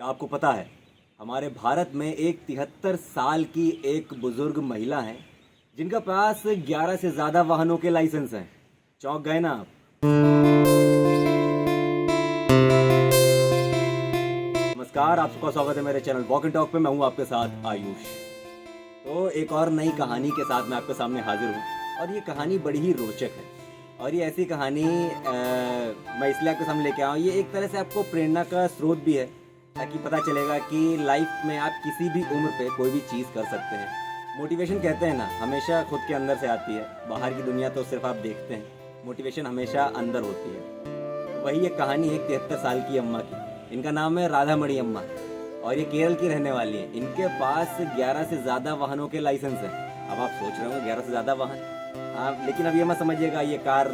क्या आपको पता है हमारे भारत में एक 73 साल की एक बुजुर्ग महिला है जिनका पास 11 से ज़्यादा वाहनों के लाइसेंस हैं। चौंक गए ना आप? नमस्कार, आप सबका स्वागत है मेरे चैनल वॉक एंड टॉक पे। मैं हूँ आपके साथ आयुष। तो एक और नई कहानी के साथ मैं आपके सामने हाजिर हूँ और ये कहानी बड़ी ही रोचक है। और ये ऐसी कहानी मैं इसलिए आपके सामने लेके आया हूँ, ये एक तरह से आपको प्रेरणा का स्रोत भी है, ताकि पता चलेगा कि लाइफ में आप किसी भी उम्र पे कोई भी चीज़ कर सकते हैं। मोटिवेशन कहते हैं ना, हमेशा खुद के अंदर से आती है। बाहर की दुनिया तो सिर्फ आप देखते हैं, मोटिवेशन हमेशा अंदर होती है। वही एक कहानी है 73 साल की अम्मा की। इनका नाम है राधामणि अम्मा और ये केरल की रहने वाली है। इनके पास 11 से ज़्यादा वाहनों के लाइसेंस हैं। अब आप सोच रहे हो 11 से ज़्यादा वाहन, हाँ, लेकिन अब ये मत समझिएगा ये कार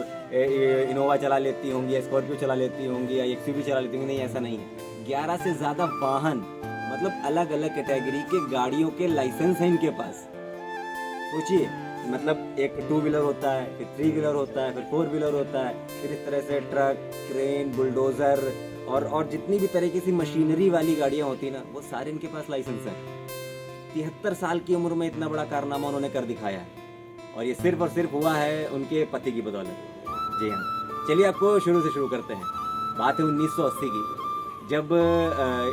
इनोवा चला लेती होंगी या स्कॉर्पियो चला लेती होंगी या एक्सयूवी चला लेती होंगी, नहीं, ऐसा नहीं है। 11 से ज़्यादा वाहन, मतलब अलग अलग कैटेगरी के गाड़ियों के लाइसेंस हैं इनके पास। सोचिए, मतलब एक 2 व्हीलर होता है, फिर 3 व्हीलर होता है, फिर 4 व्हीलर होता है, फिर इस तरह से ट्रक, क्रेन, बुलडोज़र और जितनी भी तरीके की मशीनरी वाली गाड़ियाँ होती ना, वो सारे इनके पास लाइसेंस हैं। 73 साल की उम्र में इतना बड़ा कारनामा उन्होंने कर दिखाया है और ये सिर्फ और सिर्फ हुआ है उनके पति की बदौलत। जी हाँ, चलिए आपको शुरू से शुरू करते हैं। बात है 1980 की, जब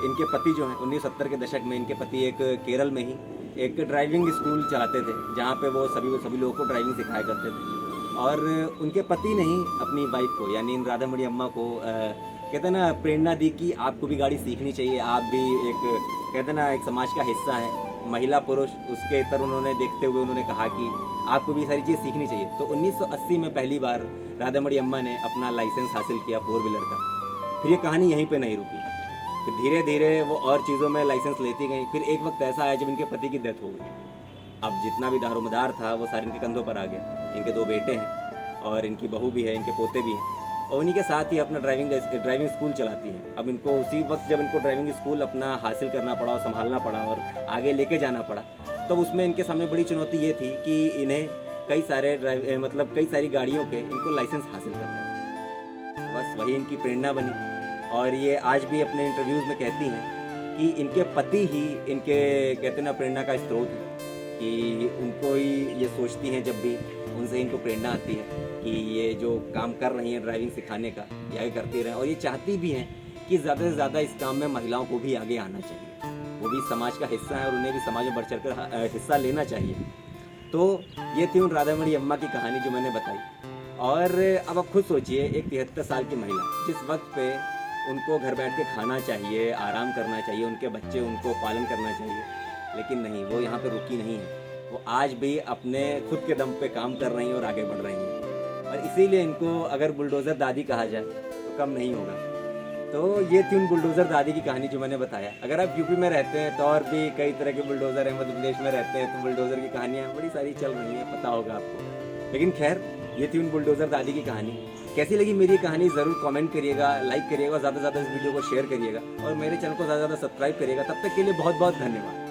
इनके पति जो हैं 1970 के दशक में इनके पति एक केरल में ही एक ड्राइविंग स्कूल चलाते थे, जहाँ पे वो सभी लोगों को ड्राइविंग सिखाया करते थे। और उनके पति ने ही अपनी वाइफ को, यानी इन राधामणि अम्मा को कहते हैं ना, प्रेरणा दी कि आपको भी गाड़ी सीखनी चाहिए, आप भी एक, कहते हैं ना, एक समाज का हिस्सा है, महिला पुरुष, उसके तरह उन्होंने देखते हुए उन्होंने कहा कि आपको भी सारी चीज़ सीखनी चाहिए। तो 1980 में पहली बार राधामणि अम्मा ने अपना लाइसेंस हासिल किया 4 व्हीलर का। फिर ये कहानी यहीं पे नहीं रुकी, फिर धीरे धीरे वो और चीज़ों में लाइसेंस लेती गई। फिर एक वक्त ऐसा आया जब इनके पति की डेथ हो गई। अब जितना भी दारोमदार था वो सारे इनके कंधों पर आ गया। इनके 2 बेटे हैं और इनकी बहू भी है, इनके पोते भी हैं, और उन्हीं के साथ ही अपना ड्राइविंग स्कूल चलाती है। अब इनको उसी वक्त जब इनको ड्राइविंग स्कूल अपना हासिल करना पड़ा और संभालना पड़ा और आगे लेके जाना पड़ा, तो उसमें इनके सामने बड़ी चुनौती ये थी कि इन्हें कई सारी गाड़ियों के इनको लाइसेंस हासिल करना है। बस वही इनकी प्रेरणा बनी और ये आज भी अपने इंटरव्यूज़ में कहती हैं कि इनके पति ही इनके, कहते हैं ना, प्रेरणा का स्रोत है। कि उनको ही ये सोचती हैं, जब भी उनसे इनको प्रेरणा आती है कि ये जो काम कर रही हैं ड्राइविंग सिखाने का, ये आगे करती रहें। और ये चाहती भी हैं कि ज़्यादा से ज़्यादा इस काम में महिलाओं को भी आगे आना चाहिए, वो भी समाज का हिस्सा है और उन्हें भी समाज में बढ़ चढ़ कर हिस्सा लेना चाहिए। तो ये थी उन राधामणि अम्मा की कहानी जो मैंने बताई। और अब आप खुद सोचिए, एक 73 साल की महिला, जिस वक्त पे उनको घर बैठ के खाना चाहिए, आराम करना चाहिए, उनके बच्चे उनको पालन करना चाहिए, लेकिन नहीं, वो यहाँ पे रुकी नहीं है। वो आज भी अपने खुद के दम पे काम कर रही हैं और आगे बढ़ रही हैं। और इसीलिए इनको अगर बुलडोज़र दादी कहा जाए तो कम नहीं होगा। तो ये थी उन बुलडोज़र दादी की कहानी जो मैंने बताया। अगर आप यूपी में रहते हैं तो और भी कई तरह के बुलडोज़र हैं, मध्य प्रदेश में रहते हैं तो बुलडोज़र की कहानियाँ बड़ी सारी चल रही हैं, पता होगा आपको। लेकिन खैर, ये थी उन बुलडोज़र दादी की कहानी। कैसी लगी मेरी कहानी ज़रूर कमेंट करिएगा, लाइक करिएगा, ज़्यादा से ज़्यादा इस वीडियो को शेयर करिएगा और मेरे चैनल को ज़्यादा से ज़्यादा सब्सक्राइब करिएगा। तब तक के लिए बहुत बहुत धन्यवाद।